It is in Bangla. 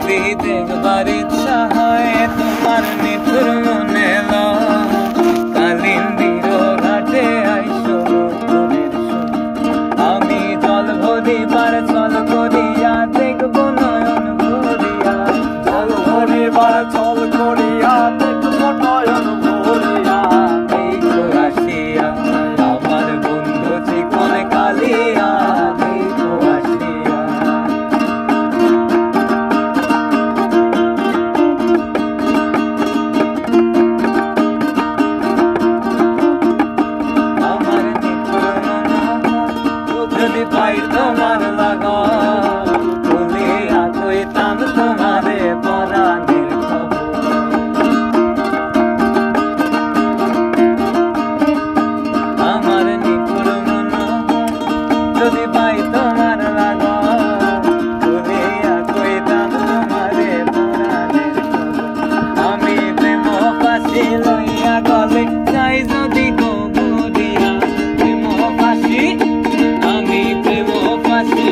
যদি দেখবার ইচ্ছা হয় তোমার নিঠুর মনে কালিন্দির ঘাটে আইসো আমি জল ভরিবার চল করিয়া দেখবো নয়ন ভরিয়া জল ভরিবার চল করিয়া দেখবো নয়ন ভরিয়া দেখো আসিয়া আমার বন্ধু চিকন কালিয়া দেখো আসিয়া আমার নিঠুর যদি পাই তোমার লাগা বলিয়া কইতাম তোমারে পরাণের খবর আমার নিঠুর মন যদি পাই তোমার লাগা বলিয়া কইতাম তোমারে পরাণের খবর আমি প্রেম পাশি লইয়া গলে যাই যদি গো বলিয়া প্রেম পাশি আমি প্রেম পাশি